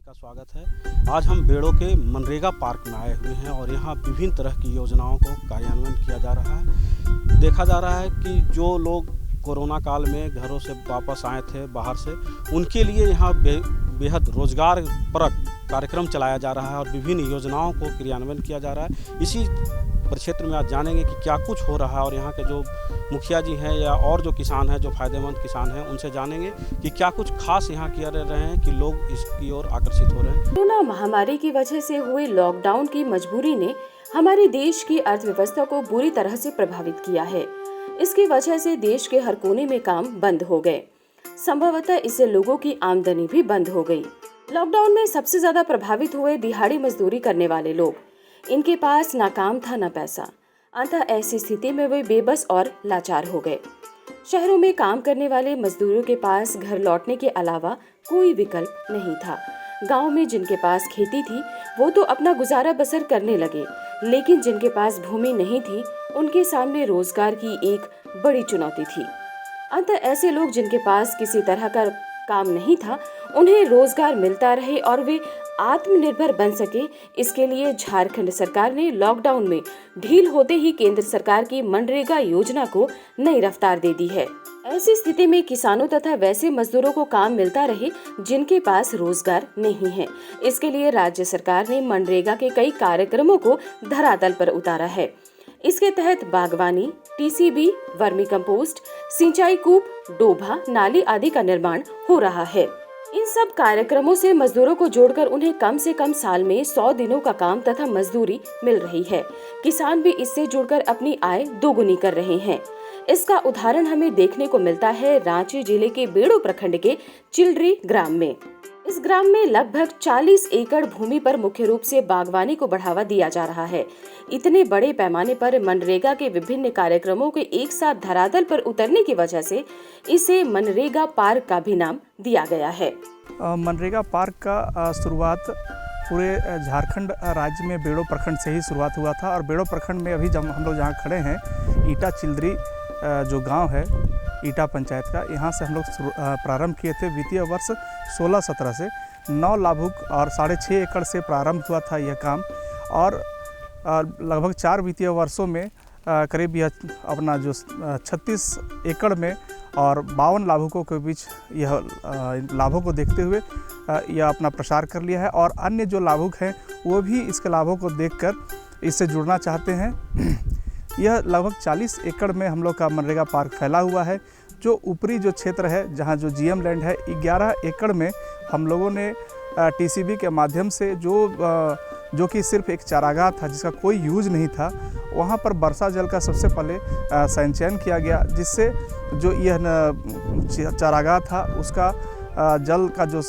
का स्वागत है। आज हम बेड़ो के मनरेगा पार्क में आए हुए हैं और यहाँ विभिन्न तरह की योजनाओं को कार्यान्वयन किया जा रहा है। देखा जा रहा है कि जो लोग कोरोना काल में घरों से वापस आए थे बाहर से, उनके लिए यहाँ बेहद रोजगार परक कार्यक्रम चलाया जा रहा है और विभिन्न योजनाओं को क्रियान्वयन किया जा रहा है। इसी परिक्षेत्र में आज जानेंगे कि क्या कुछ हो रहा है और यहाँ के जो मुखिया जी हैं या और जो किसान हैं, जो फायदेमंद किसान हैं, उनसे जानेंगे कि क्या कुछ खास यहाँ किया रहे हैं कि लोग इसकी ओर आकर्षित हो रहे हैं। कोरोना महामारी की वजह से हुए लॉकडाउन की मजबूरी ने हमारे देश की अर्थव्यवस्था को बुरी तरह से प्रभावित किया है। इसकी वजह से देश के हर कोने में काम बंद हो गए। संभवतः इससे लोगों की आमदनी भी बंद हो गई। लॉकडाउन में सबसे ज्यादा प्रभावित हुए दिहाड़ी मजदूरी करने वाले लोग। इनके पास ना काम था ना पैसा। अतः ऐसी स्थिति में वे बेबस और लाचार हो गए। शहरों में काम करने वाले मजदूरों के पास घर लौटने के अलावा कोई विकल्प नहीं था। गांव में जिनके पास खेती थी वो तो अपना गुजारा बसर करने लगे, लेकिन जिनके पास भूमि नहीं थी उनके सामने रोजगार की एक बड़ी चुनौती थी। अतः ऐसे लोग जिनके पास किसी तरह का काम नहीं था, उन्हें रोजगार मिलता रहे और वे आत्मनिर्भर बन सके, इसके लिए झारखंड सरकार ने लॉकडाउन में ढील होते ही केंद्र सरकार की मनरेगा योजना को नई रफ्तार दे दी है। ऐसी स्थिति में किसानों तथा वैसे मजदूरों को काम मिलता रहे जिनके पास रोजगार नहीं है। इसके लिए राज्य सरकार ने मनरेगा के कई कार्यक्रमों को धरातल पर उतारा है। इसके तहत बागवानी, टीसीबी, वर्मी कंपोस्ट, सिंचाई कूप, डोभा, नाली आदि का निर्माण हो रहा है। इन सब कार्यक्रमों से मजदूरों को जोड़कर उन्हें कम से कम साल में 100 दिनों का काम तथा मजदूरी मिल रही है। किसान भी इससे जुड़कर अपनी आय दोगुनी कर रहे हैं। इसका उदाहरण हमें देखने को मिलता है रांची जिले के बेड़ो प्रखंड के चिल्ड्री ग्राम में। इस ग्राम में लगभग 40 एकड़ भूमि पर मुख्य रूप से बागवानी को बढ़ावा दिया जा रहा है। इतने बड़े पैमाने पर मनरेगा के विभिन्न कार्यक्रमों के एक साथ धरातल पर उतरने की वजह से इसे मनरेगा पार्क का भी नाम दिया गया है। मनरेगा पार्क का शुरुआत पूरे झारखंड राज्य में बेड़ो प्रखंड से ही शुरुआत हुआ था और बेड़ो प्रखंड में अभी जब हम लोग जहाँ खड़े हैं, ईटा चिल्ड्री जो गांव है ईटा पंचायत का, यहाँ से हम लोग प्रारंभ किए थे। वित्तीय वर्ष 16-17 से 9 लाभुक और 6.5 एकड़ से प्रारंभ हुआ था यह काम और लगभग 4 वित्तीय वर्षों में करीब यह अपना जो 36 एकड़ में और 52 लाभुकों के बीच यह लाभों को देखते हुए यह अपना प्रसार कर लिया है और अन्य जो लाभुक हैं वो भी इसके लाभों को देखकर इससे जुड़ना चाहते हैं। यह लगभग 40 एकड़ में हम लोग का मनरेगा पार्क फैला हुआ है। जो ऊपरी जो क्षेत्र है जहाँ जो जीएम लैंड है, 11 एकड़ में हम लोगों ने टीसीबी के माध्यम से जो कि सिर्फ एक चारागाह था जिसका कोई यूज नहीं था, वहाँ पर वर्षा जल का सबसे पहले संचयन किया गया, जिससे जो यह चारागाह था उसका जल का जो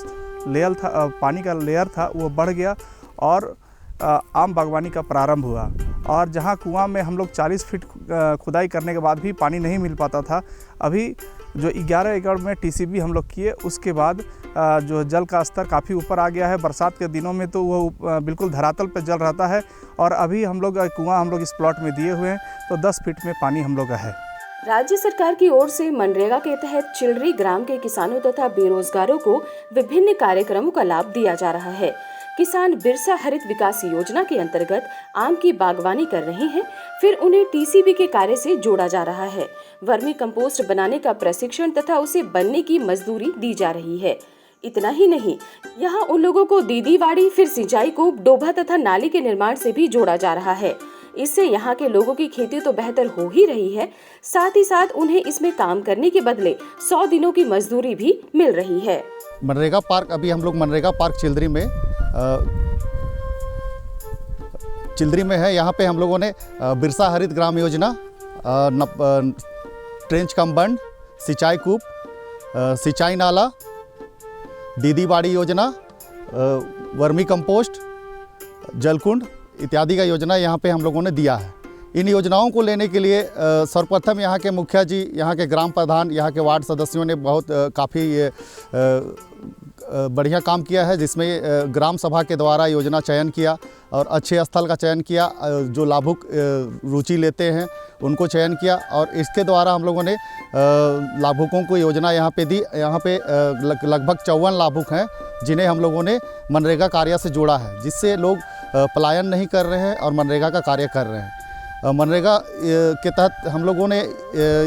लेयर था, पानी का लेयर था, वो बढ़ गया और आम बागवानी का प्रारंभ हुआ। और जहाँ कुआं में हम लोग 40 फीट खुदाई करने के बाद भी पानी नहीं मिल पाता था, अभी जो 11 एकड़ में टीसीबी हम लोग किए, उसके बाद जो जल का स्तर काफ़ी ऊपर आ गया है। बरसात के दिनों में तो वो बिल्कुल धरातल पर जल रहता है और अभी हम लोग कुआं हम लोग इस प्लॉट में दिए हुए हैं तो 10 फीट में पानी हम लोग का है। राज्य सरकार की ओर से मनरेगा के तहत चिल्ड्री ग्राम के किसानों तथा बेरोजगारों को विभिन्न कार्यक्रमों का लाभ दिया जा रहा है। किसान बिरसा हरित विकास योजना के अंतर्गत आम की बागवानी कर रहे हैं, फिर उन्हें टीसीबी के कार्य से जोड़ा जा रहा है। वर्मी कंपोस्ट बनाने का प्रशिक्षण तथा उसे बनने की मजदूरी दी जा रही है। इतना ही नहीं, यहाँ उन लोगों को दीदीवाड़ी, फिर सिंचाई कूप, डोभा तथा नाली के निर्माण से भी जोड़ा जा रहा है। इससे यहाँ के लोगों की खेती तो बेहतर हो ही रही है, साथ ही साथ उन्हें इसमें काम करने के बदले 100 दिनों की मजदूरी भी मिल रही है। मनरेगा पार्क, अभी हम लोग मनरेगा पार्क चिल्ड्री में है। यहाँ पे हम लोगों ने बिरसा हरित ग्राम योजना, ट्रेंच कम बंड, सिंचाई कूप, सिंचाई नाला, दीदीबाड़ी योजना, वर्मी कंपोस्ट, जलकुंड इत्यादि का योजना यहाँ पे हम लोगों ने दिया है। इन योजनाओं को लेने के लिए सर्वप्रथम यहाँ के मुखिया जी, यहाँ के ग्राम प्रधान, यहाँ के वार्ड सदस्यों ने बहुत काफ़ी बढ़िया काम किया है, जिसमें ग्राम सभा के द्वारा योजना चयन किया और अच्छे स्थल का चयन किया, जो लाभुक रुचि लेते हैं उनको चयन किया और इसके द्वारा हम लोगों ने लाभुकों को योजना यहाँ पे दी। यहाँ पे लगभग 54 लाभुक हैं जिन्हें हम लोगों ने मनरेगा कार्य से जोड़ा है, जिससे लोग पलायन नहीं कर रहे हैं और मनरेगा का कार्य कर रहे हैं। मनरेगा के तहत हम लोगों ने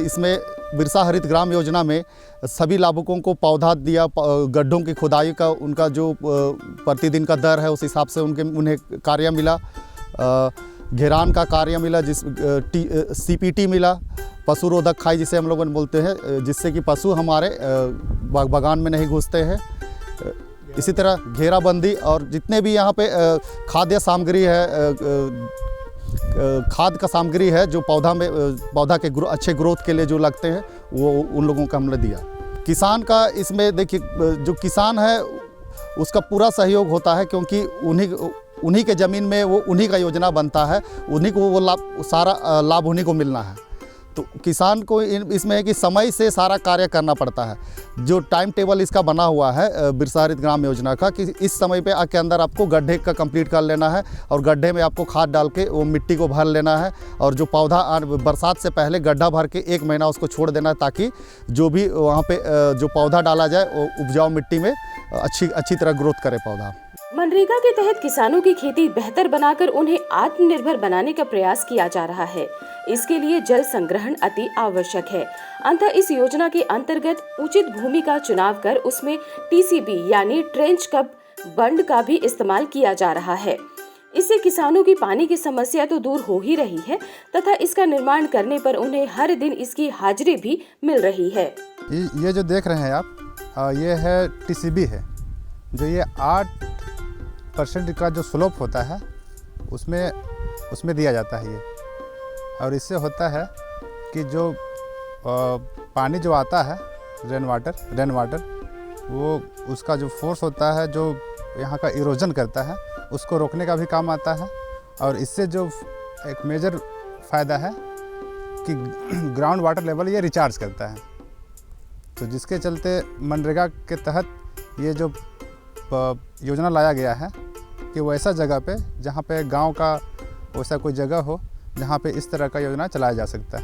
इसमें बिरसा हरित ग्राम योजना में सभी लाभुकों को पौधा दिया, गड्ढों की खुदाई का उनका जो प्रतिदिन का दर है उस हिसाब से उन्हें कार्य मिला। घेरान का कार्य मिला, CPT मिला, पशु रोधक खाई जिसे हम लोग बोलते हैं, जिससे कि पशु हमारे बागान में नहीं घुसते हैं। इसी तरह घेराबंदी और जितने भी यहाँ पे खाद्य सामग्री है, खाद का सामग्री है जो पौधा के अच्छे ग्रोथ के लिए जो लगते हैं, वो उन लोगों को हमने दिया। किसान का इसमें देखिए, जो किसान है उसका पूरा सहयोग होता है, क्योंकि उन्हीं के ज़मीन में वो उन्हीं का योजना बनता है, उन्हीं को वो सारा लाभ उन्हीं को मिलना है। तो किसान को इसमें है कि समय से सारा कार्य करना पड़ता है। जो टाइम टेबल इसका बना हुआ है बिरसा हरित ग्राम योजना का, कि इस समय पे के अंदर आपको गड्ढे का कंप्लीट कर लेना है और गड्ढे में आपको खाद डाल के वो मिट्टी को भर लेना है, और जो पौधा बरसात से पहले गड्ढा भर के 1 महीना उसको छोड़ देना है, ताकि जो भी वहाँ पे जो पौधा डाला जाए वो उपजाऊ मिट्टी में अच्छी तरह ग्रोथ करे पौधा। मनरेगा के तहत किसानों की खेती बेहतर बनाकर उन्हें आत्मनिर्भर बनाने का प्रयास किया जा रहा है। इसके लिए जल संग्रहण अति आवश्यक है। अंततः इस योजना के अंतर्गत उचित भूमि का चुनाव कर उसमें TCB यानी ट्रेंच कप बंड का भी इस्तेमाल किया जा रहा है। इससे किसानों की पानी की समस्या तो दूर हो ही रही है, तथा इसका निर्माण करने पर उन्हें हर दिन इसकी हाजिरी भी मिल रही है। ये जो देख रहे हैं आप, ये है TCB है, जो ये 8% का जो स्लोप होता है उसमें दिया जाता है ये। और इससे होता है कि जो पानी जो आता है रेन वाटर वो उसका जो फोर्स होता है जो यहाँ का इरोजन करता है उसको रोकने का भी काम आता है। और इससे जो एक मेजर फ़ायदा है कि ग्राउंड वाटर लेवल ये रिचार्ज करता है। तो जिसके चलते मनरेगा के तहत ये जो योजना लाया गया है कि वो ऐसा जगह पे जहाँ पे गांव का वैसा कोई जगह हो जहाँ पे इस तरह का योजना चलाया जा सकता है।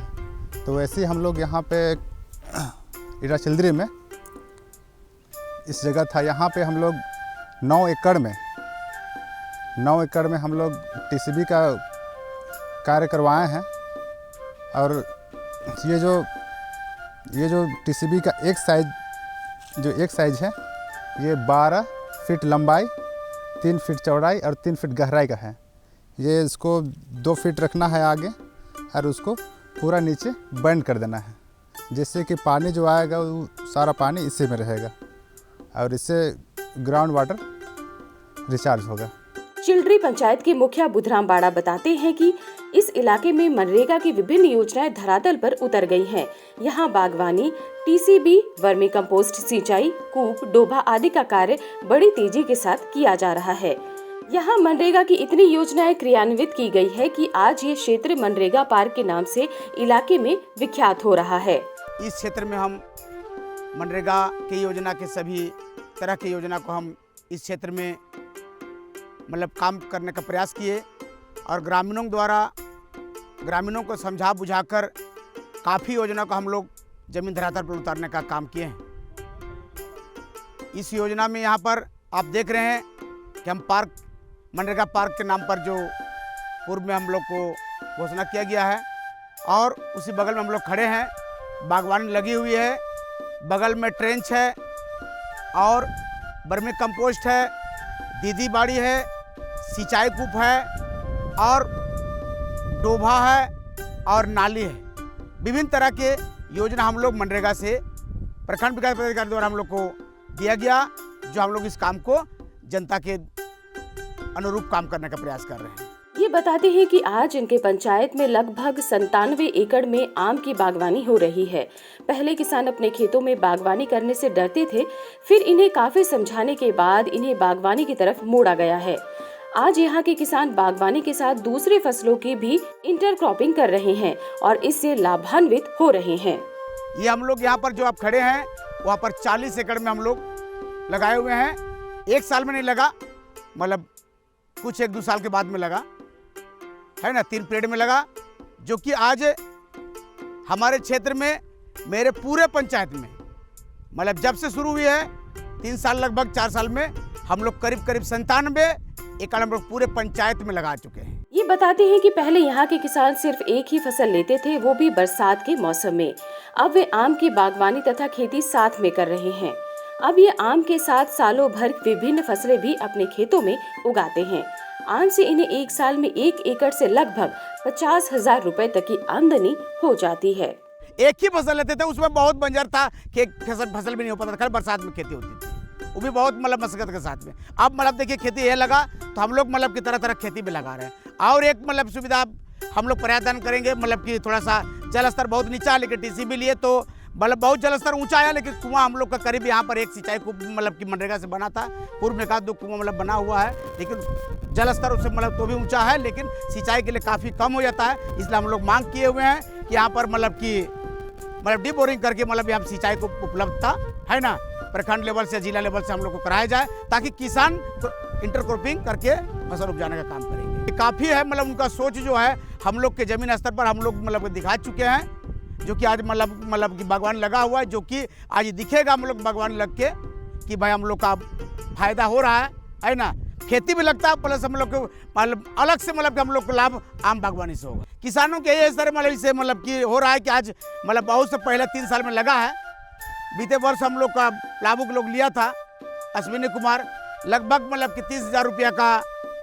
तो वैसे ही हम लोग यहाँ पे ईटा चिल्द्री में इस जगह था, यहाँ पे हम लोग 9 एकड़ में हम लोग TCB का कार्य करवाए हैं। और ये जो TCB का एक साइज है ये 12 फीट लंबाई, 3 फीट चौड़ाई और 3 फीट गहराई का है। ये इसको 2 फीट रखना है आगे और उसको पूरा नीचे बेंड कर देना है, जिससे कि पानी जो आएगा वो सारा पानी इसी में रहेगा और इससे ग्राउंड वाटर रिचार्ज होगा। चिल्ड्री पंचायत के मुखिया बुधराम बाड़ा बताते हैं कि इस इलाके में मनरेगा की विभिन्न योजनाएं धरातल पर उतर गई हैं। यहाँ बागवानी, TCB, वर्मी कंपोस्ट, सिंचाई, कूप, डोभा आदि का कार्य बड़ी तेजी के साथ किया जा रहा है। यहाँ मनरेगा की इतनी योजनाएं क्रियान्वित की गई है कि आज ये क्षेत्र मनरेगा पार्क के नाम से इलाके में विख्यात हो रहा है। इस क्षेत्र में हम मनरेगा की योजना के सभी तरह की योजना को हम इस क्षेत्र में मतलब काम करने का प्रयास किए और ग्रामीणों को समझा बुझाकर काफ़ी योजना को हम लोग जमीन धरातल पर उतारने का काम किए हैं। इस योजना में यहाँ पर आप देख रहे हैं कि हम मनरेगा पार्क के नाम पर जो पूर्व में हम लोग को घोषणा किया गया है और उसी बगल में हम लोग खड़े हैं। बागवानी लगी हुई है, बगल में ट्रेंच है और वर्मी कंपोस्ट है, दीदी बाड़ी है, सिंचाई कूप है और डोभा है और नाली है। विभिन्न तरह के योजना हम लोग मनरेगा से प्रखंड विकास पदाधिकारी द्वारा हम लोग को दिया गया, जो हम लोग इस काम को जनता के अनुरूप काम करने का प्रयास कर रहे हैं। ये बताते हैं कि आज इनके पंचायत में लगभग 97 एकड़ में आम की बागवानी हो रही है। पहले किसान अपने खेतों में बागवानी करने से डरते थे, फिर इन्हें काफी समझाने के बाद इन्हें बागवानी की तरफ मोड़ा गया है। आज यहाँ के किसान बागवानी के साथ दूसरे फसलों की भी इंटरक्रॉपिंग कर रहे हैं और इससे लाभान्वित हो रहे हैं। ये हम लोग यहाँ पर जो आप खड़े हैं वहाँ पर 40 एकड़ में हम लोग लगाए हुए हैं। एक साल में नहीं लगा, मतलब कुछ 1-2 साल के बाद में लगा है ना, 3 पीरियड में लगा, जो कि आज हमारे क्षेत्र में मेरे पूरे पंचायत में मतलब जब से शुरू हुई है 3 साल लगभग 4 साल में हम लोग करीब 97 एकड़ हम लोग पूरे पंचायत में लगा चुके हैं। ये बताते हैं कि पहले यहाँ के किसान सिर्फ एक ही फसल लेते थे, वो भी बरसात के मौसम में। अब वे आम की बागवानी तथा खेती साथ में कर रहे हैं। अब ये आम के साथ सालों भर विभिन्न फसलें भी अपने खेतों में उगाते हैं। आम से इन्हें एक साल में 1 एकड़ से लगभग 50,000 रुपए तक की आमदनी हो जाती है। एक ही फसल लेते थे, उसमें बहुत बंजर था कि फसल भी नहीं हो पाता था, बरसात में खेती होती थी, वो भी बहुत मतलब मशक्कत के साथ में। अब मतलब देखिए खेती ये लगा तो हम लोग मतलब की तरह खेती भी लगा रहे हैं। और एक मतलब सुविधा हम लोग प्रयास करेंगे, मतलब कि थोड़ा सा जल स्तर बहुत नीचा है, लेकिन टीसीबी लिए तो मतलब बहुत जल स्तर ऊंचा है, लेकिन कुआं हम लोग का करीब यहाँ पर एक सिंचाई को मतलब कि मनरेगा से बना था। पूर्व में 1-2 कुआं मतलब बना हुआ है, लेकिन जल स्तर उससे मतलब तो भी ऊंचा है, लेकिन सिंचाई के लिए काफ़ी कम हो जाता है। इसलिए हम लोग मांग किए हुए हैं कि यहाँ पर मतलब डी बोरिंग करके मतलब यहाँ सिंचाई को उपलब्धता है ना, प्रखंड लेवल से जिला लेवल से हम लोग को कराया जाए, ताकि किसान इंटरक्रॉपिंग करके फसल उपजाने का काम करेंगे। काफ़ी है मतलब उनका सोच जो है हम लोग के ज़मीन स्तर पर हम लोग मतलब दिखा चुके हैं, जो कि आज मतलब कि बागवान लगा हुआ है, जो कि आज दिखेगा हम लोग बागवान लग के कि भाई हम लोग का फायदा हो रहा है ना। खेती भी लगता है, प्लस हम लोग को मतलब अलग से मतलब कि हम लोग को लाभ आम बागवानी से होगा। किसानों के ये सर मतलब इससे मतलब कि हो रहा है कि आज मतलब बहुत से पहले 3 साल में लगा है। बीते वर्ष हम लोग का लाभुक लोग लिया था अश्विनी कुमार, लगभग मतलब कि 30,000 रुपया का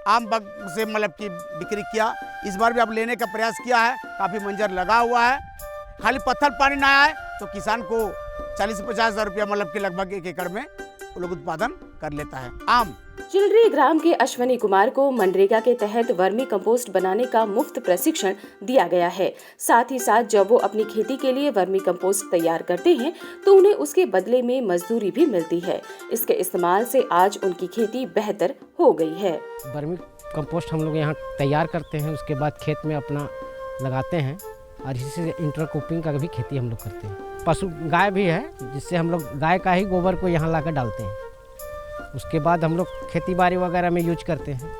आम बाग से मतलब कि बिक्री किया। इस बार भी अब लेने का प्रयास किया है, काफ़ी मंजर लगा हुआ है। खाली पत्थर पानी ना आए तो किसान को 40 से 50,000 रुपया मतलब कि लगभग 1 एकड़ में वो लोग उत्पादन कर लेता है आम। चिल्ड्री ग्राम के अश्विनी कुमार को मनरेगा के तहत वर्मी कंपोस्ट बनाने का मुफ्त प्रशिक्षण दिया गया है। साथ ही साथ जब वो अपनी खेती के लिए वर्मी कंपोस्ट तैयार करते हैं तो उन्हें उसके बदले में मजदूरी भी मिलती है। इसके इस्तेमाल से आज उनकी खेती बेहतर हो गई है। वर्मी कंपोस्ट हम लोग यहाँ तैयार करते हैं, उसके बाद खेत में अपना लगाते हैं और इसी से इंटरक्रॉपिंग का भी खेती हम लोग करते हैं। पशु गाय भी है, जिससे हम लोग गाय का ही गोबर को यहाँ लाकर डालते हैं। उसके बाद हम लोग खेती बाड़ी वगैरह में यूज करते हैं,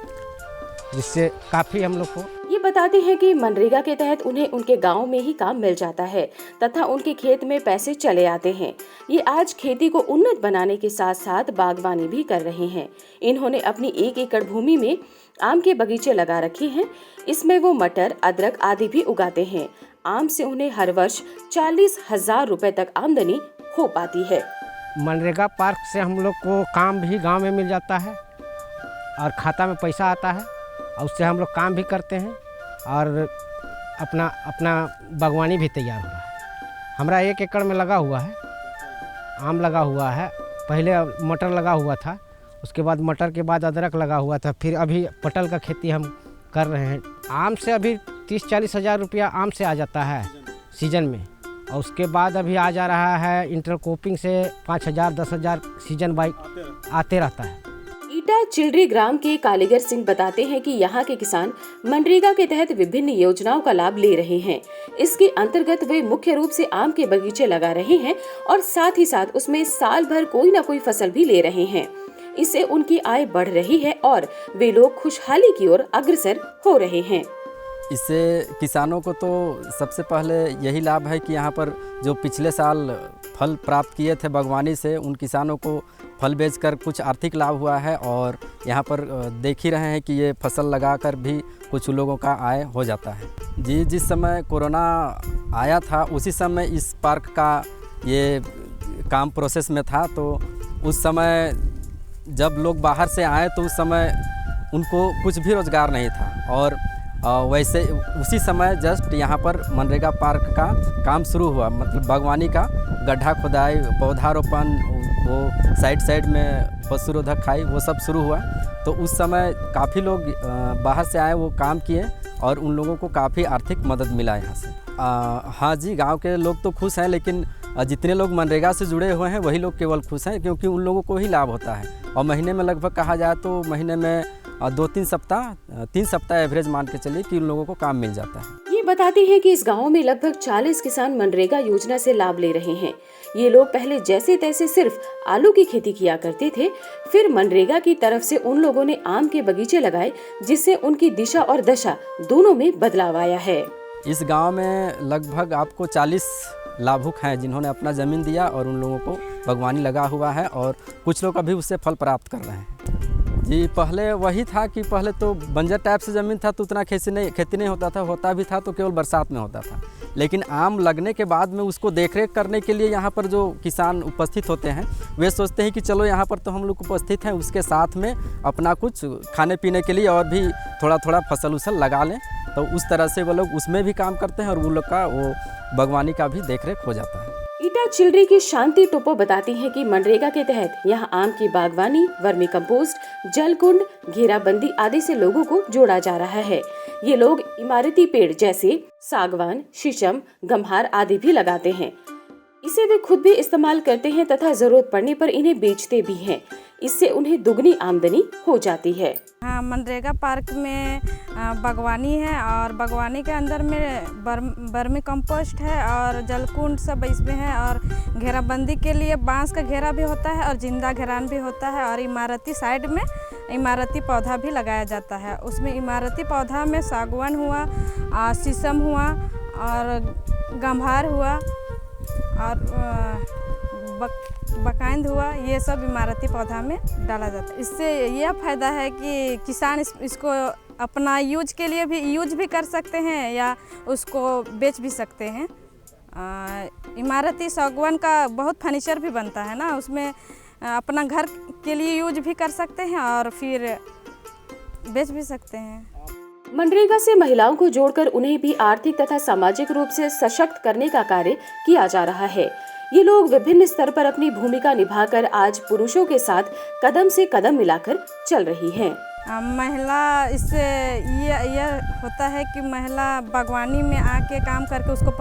जिससे काफ़ी हम लोग को। ये बताते हैं कि मनरेगा के तहत उन्हें उनके गांव में ही काम मिल जाता है तथा उनके खेत में पैसे चले आते हैं। ये आज खेती को उन्नत बनाने के साथ साथ बागवानी भी कर रहे हैं। इन्होंने अपनी 1 एकड़ भूमि में आम के बगीचे लगा रखे हैं। इसमें वो मटर, अदरक आदि भी उगाते हैं। आम से उन्हें हर वर्ष 40,000 रुपए तक आमदनी हो पाती है। मनरेगा पार्क से हम लोग को काम भी गांव में मिल जाता है और खाता में पैसा आता है, और उससे हम लोग काम भी करते हैं और अपना बागवानी भी तैयार हो रहा है। हमारा 1 एकड़ में लगा हुआ है, आम लगा हुआ है। पहले मटर लगा हुआ था, उसके बाद मटर के बाद अदरक लगा हुआ था, फिर अभी पटल का खेती हम कर रहे हैं। आम से अभी 30-40 हज़ार रुपया आम से आ जाता है सीजन में, और उसके बाद अभी आ जा रहा है इंटरक्रॉपिंग से 5,000-10,000 सीजन बाई आते रहता है। ईटा चिल्ड्री ग्राम के कालीगर सिंह बताते हैं कि यहाँ के किसान मनरेगा के तहत विभिन्न योजनाओं का लाभ ले रहे हैं। इसके अंतर्गत वे मुख्य रूप से आम के बगीचे लगा रहे हैं और साथ ही साथ उसमें साल भर कोई न कोई फसल भी ले रहे हैं। इससे उनकी आय बढ़ रही है और वे लोग खुशहाली की ओर अग्रसर हो रहे हैं। इससे किसानों को तो सबसे पहले यही लाभ है कि यहाँ पर जो पिछले साल फल प्राप्त किए थे बागवानी से, उन किसानों को फल बेचकर कुछ आर्थिक लाभ हुआ है। और यहाँ पर देख ही रहे हैं कि ये फसल लगाकर भी कुछ लोगों का आय हो जाता है। जी, जिस समय कोरोना आया था उसी समय इस पार्क का ये काम प्रोसेस में था, तो उस समय जब लोग बाहर से आए तो उस समय उनको कुछ भी रोज़गार नहीं था। और वैसे उसी समय जस्ट यहाँ पर मनरेगा पार्क का काम शुरू हुआ, मतलब बागवानी का गड्ढा खुदाई, पौधारोपण, वो साइड में पशुरोधक खाई, वो सब शुरू हुआ। तो उस समय काफ़ी लोग बाहर से आए, वो काम किए और उन लोगों को काफ़ी आर्थिक मदद मिला यहाँ से। हाँ जी, गांव के लोग तो खुश हैं, लेकिन जितने लोग मनरेगा से जुड़े हुए हैं वही लोग केवल खुश हैं, क्योंकि उन लोगों को ही लाभ होता है। और महीने में लगभग कहा जाए तो महीने में 2-3 सप्ताह 3 सप्ताह एवरेज मान के चलिए कि उन लोगों को काम मिल जाता है। ये बताते हैं कि इस गांव में लगभग 40 किसान मनरेगा योजना से लाभ ले रहे हैं। ये लोग पहले जैसे तैसे सिर्फ आलू की खेती किया करते थे, फिर मनरेगा की तरफ से उन लोगों ने आम के बगीचे लगाए, जिससे उनकी दिशा और दशा दोनों में बदलाव आया है। इस गांव में लगभग आपको 40 लाभुक हैं जिन्होंने अपना ज़मीन दिया और उन लोगों को बागवानी लगा हुआ है और कुछ लोग अभी उससे फल प्राप्त कर रहे हैं। जी, पहले वही था कि पहले तो बंजर टाइप से ज़मीन था तो उतना खेती नहीं होता भी था तो केवल बरसात में होता था। लेकिन आम लगने के बाद में उसको देखरेख करने के लिए यहाँ पर जो किसान उपस्थित होते हैं वे सोचते हैं कि चलो यहाँ पर तो हम लोग उपस्थित हैं, उसके साथ में अपना कुछ खाने पीने के लिए और भी थोड़ा थोड़ा फसल उसल लगा लें, तो उस तरह से वो लोग उसमें भी काम करते हैं और वो लोग का वो बागवानी का भी देखरेख हो जाता है। ईटा चिलरी की शांति टोपो बताती हैं कि मनरेगा के तहत यहाँ आम की बागवानी, वर्मी कंपोस्ट, जलकुंड, घेराबंदी आदि से लोगों को जोड़ा जा रहा है। ये लोग इमारती पेड़ जैसे सागवान, शीशम, गम्हार आदि भी लगाते हैं। इसे वे खुद भी इस्तेमाल करते हैं तथा जरूरत पड़ने पर इन्हें बेचते भी हैं। इससे उन्हें दुगनी आमदनी हो जाती है। हाँ, मनरेगा पार्क में बागवानी है और बागवानी के अंदर में वर्मी कंपोस्ट है और जलकुंड सब इसमें है और घेराबंदी के लिए बांस का घेरा भी होता है और जिंदा घेरान भी होता है और इमारती साइड में इमारती पौधा भी लगाया जाता है। उसमें इमारती पौधा में सागवान हुआ, शीशम हुआ और गम्हार हुआ और बकाइंद हुआ, ये सब इमारती पौधा में डाला जाता है। इससे यह फ़ायदा है कि किसान इसको अपना यूज के लिए भी यूज भी कर सकते हैं या उसको बेच भी सकते हैं। इमारती सागवान का बहुत फर्नीचर भी बनता है ना, उसमें अपना घर के लिए यूज भी कर सकते हैं और फिर बेच भी सकते हैं। मनरेगा से महिलाओं को जोड़कर उन्हें भी आर्थिक तथा सामाजिक रूप से सशक्त करने का कार्य किया जा रहा है। ये लोग विभिन्न स्तर पर अपनी भूमिका निभाकर आज पुरुषों के साथ कदम से कदम मिलाकर चल रही हैं। महिला इससे यह होता है कि महिला बागवानी में आके काम करके उसको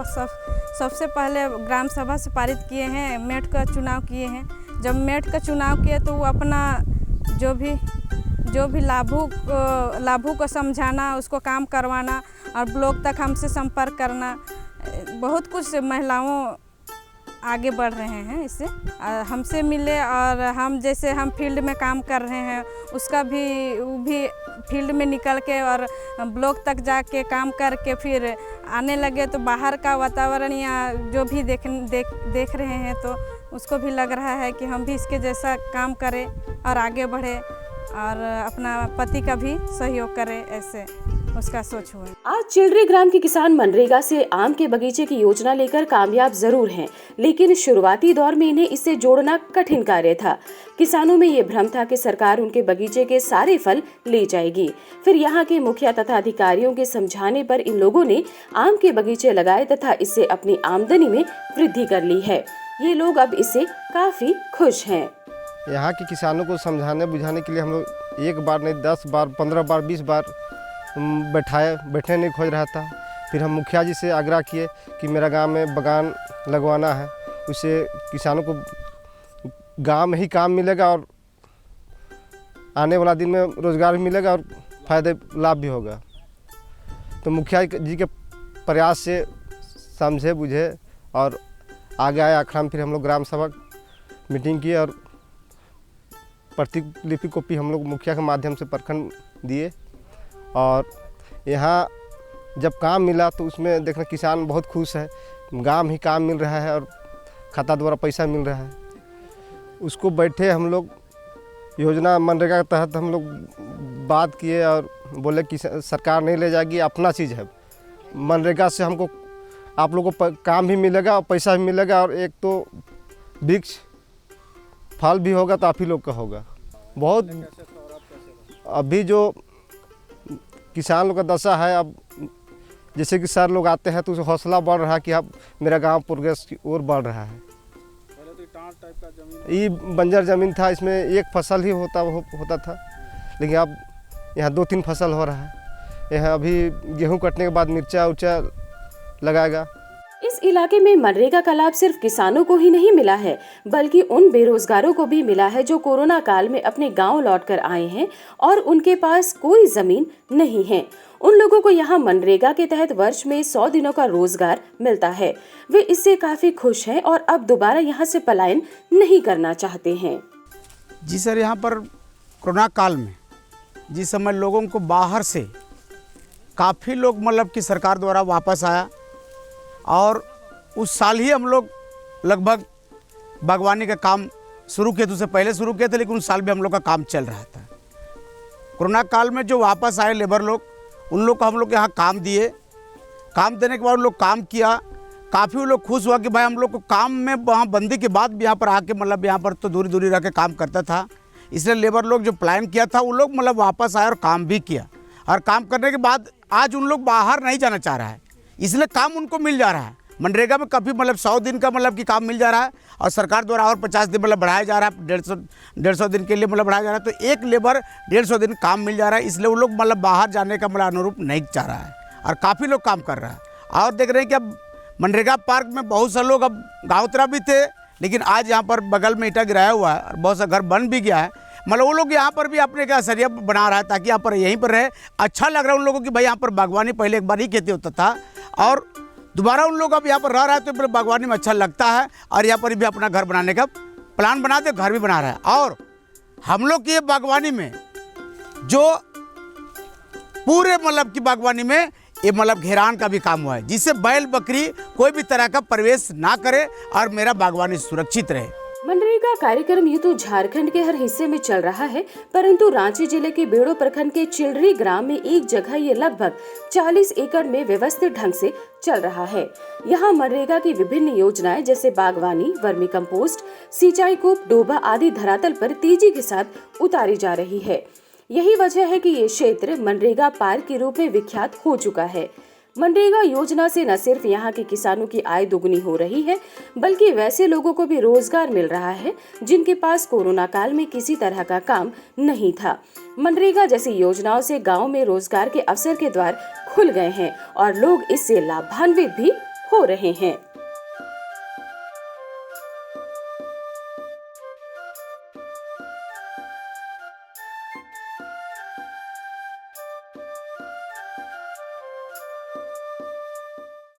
सबसे पहले ग्राम सभा से पारित किए हैं, मेट का चुनाव किए हैं। जब मेट का चुनाव किए तो वो अपना जो भी लाभुक को समझाना, उसको काम करवाना और ब्लॉक तक हमसे संपर्क करना, बहुत कुछ महिलाओं आगे बढ़ रहे हैं। इससे हमसे मिले और हम फील्ड में काम कर रहे हैं उसका वो भी फील्ड में निकल के और ब्लॉक तक जाके काम करके फिर आने लगे तो बाहर का वातावरण या जो भी देख रहे हैं तो उसको भी लग रहा है कि हम भी इसके जैसा काम करें और आगे बढ़े और अपना पति का भी सहयोग करें, ऐसे उसका सोच हुआ। आज चिलरी ग्राम के किसान मनरेगा से आम के बगीचे की योजना लेकर कामयाब जरूर हैं, लेकिन शुरुआती दौर में इन्हें इससे जोड़ना कठिन कार्य था। किसानों में ये भ्रम था कि सरकार उनके बगीचे के सारे फल ले जाएगी। फिर यहाँ के मुखिया तथा अधिकारियों के समझाने पर इन लोगों ने आम के बगीचे लगाए तथा इससे अपनी आमदनी में वृद्धि कर ली है। ये लोग अब इससे काफी खुश हैं। यहाँ के किसानों को समझाने बुझाने के लिए हम लोग एक बार नहीं 10 बार 15 बार 20 बार बैठने नहीं खोज रहा था। फिर हम मुखिया जी से आग्रह किए कि मेरा गांव में बागान लगवाना है, उससे किसानों को गांव में ही काम मिलेगा और आने वाला दिन में रोज़गार भी मिलेगा और फ़ायदे लाभ भी होगा। तो मुखिया जी के प्रयास से समझे बुझे और आगे आए आखिर में फिर हम लोग ग्राम सभा मीटिंग की और प्रतिलिपि कॉपी हम लोग मुखिया के माध्यम से प्रखंड दिए और यहाँ जब काम मिला तो उसमें देखना किसान बहुत खुश है। गांव में ही काम मिल रहा है और खाता द्वारा पैसा मिल रहा है। उसको बैठे हम लोग योजना मनरेगा के तहत हम लोग बात किए और बोले कि सरकार नहीं ले जाएगी, अपना चीज़ है। मनरेगा से हमको आप लोगों को काम भी मिलेगा और पैसा भी मिलेगा और एक तो वृक्ष फल भी होगा तो आप ही लोग का होगा। बहुत अभी जो किसान लोग का दशा है, अब जैसे कि सर लोग आते हैं तो उसे हौसला बढ़ रहा है कि अब मेरा गांव प्रोग्रेस की ओर बढ़ रहा है। ये बंजर ज़मीन था, इसमें एक फसल ही होता था, लेकिन अब यहाँ 2-3 फसल हो रहा है। यहाँ अभी गेहूँ कटने के बाद मिर्चा उर्चा लगाएगा। इस इलाके में मनरेगा का लाभ सिर्फ किसानों को ही नहीं मिला है, बल्कि उन बेरोजगारों को भी मिला है जो कोरोना काल में अपने गांव लौटकर आए हैं और उनके पास कोई जमीन नहीं है। उन लोगों को यहाँ मनरेगा के तहत वर्ष में 100 दिनों का रोजगार मिलता है। वे इससे काफी खुश हैं और अब दोबारा यहाँ से पलायन नहीं करना चाहते हैं। जी सर, यहाँ पर कोरोना काल में जिस समय लोगों को बाहर से काफ़ी लोग मतलब कि सरकार द्वारा वापस आया और उस साल ही हम लोग लगभग बागवानी का काम शुरू किए थे। उससे पहले शुरू किए थे, लेकिन उस साल भी हम लोग का काम चल रहा था। कोरोना काल में जो वापस आए लेबर लोग, उन लोग को हम लोग यहाँ काम दिए। काम देने के बाद उन लोग काम किया, काफ़ी वो लोग खुश हुआ कि भाई हम लोग को काम में वहाँ बंदी के बाद भी यहाँ पर आके मतलब यहाँ पर तो दूरी दूरी रह के काम करता था। इसलिए लेबर लोग जो प्लान किया था वो लोग मतलब वापस आए और काम भी किया। और काम करने के बाद आज उन लोग बाहर नहीं जाना चाह रहा है, इसलिए काम उनको मिल जा रहा है। मनरेगा में काफ़ी मतलब 100 दिन का मतलब कि काम मिल जा रहा है और सरकार द्वारा और 50 दिन मतलब बढ़ाया जा रहा है, 150 दिन के लिए मतलब बढ़ाया जा रहा है। तो एक लेबर 150 दिन काम मिल जा रहा है, इसलिए वो लोग मतलब बाहर जाने का मतलब अनुरूप नहीं चाह रहा है और काफ़ी लोग काम कर रहा है। और देख रहे हैं कि अब मनरेगा पार्क में बहुत से लोग अब गाँव तरफ भी थे, लेकिन आज यहाँ पर बगल में ईंटा गिराया हुआ है और बहुत सा घर बन भी गया है। मतलब वो लोग यहाँ पर भी अपने का सरिया बना रहा है ताकि यहाँ पर यहीं पर रहे। अच्छा लग रहा है उन लोगों की भाई यहाँ पर बागवानी पहले एक बार ही खेती होता था और दोबारा उन लोग अब यहाँ पर रह रहा है तो बागवानी में अच्छा लगता है और यहाँ पर भी अपना घर बनाने का प्लान बनाते, घर भी बना रहा है। और हम लोग की ये बागवानी में जो पूरे मतलब की बागवानी में ये मतलब घेरान का भी काम हुआ है, जिससे बैल बकरी कोई भी तरह का प्रवेश ना करे और मेरा बागवानी सुरक्षित रहे। मनरेगा कार्यक्रम यूं तो झारखंड के हर हिस्से में चल रहा है, परंतु रांची जिले के बेड़ो प्रखंड के चिलरी ग्राम में एक जगह ये लगभग 40 एकड़ में व्यवस्थित ढंग से चल रहा है। यहाँ मनरेगा की विभिन्न योजनाएं जैसे बागवानी, वर्मी कंपोस्ट, सिंचाई कूप, डोबा आदि धरातल पर तेजी के साथ उतारी जा रही है। यही वजह है कि ये क्षेत्र मनरेगा पार्क के रूप में विख्यात हो चुका है। मनरेगा योजना से न सिर्फ यहाँ के किसानों की आय दोगुनी हो रही है, बल्कि वैसे लोगों को भी रोजगार मिल रहा है जिनके पास कोरोना काल में किसी तरह का काम नहीं था। मनरेगा जैसी योजनाओं से गांव में रोजगार के अवसर के द्वार खुल गए हैं और लोग इससे लाभान्वित भी हो रहे हैं।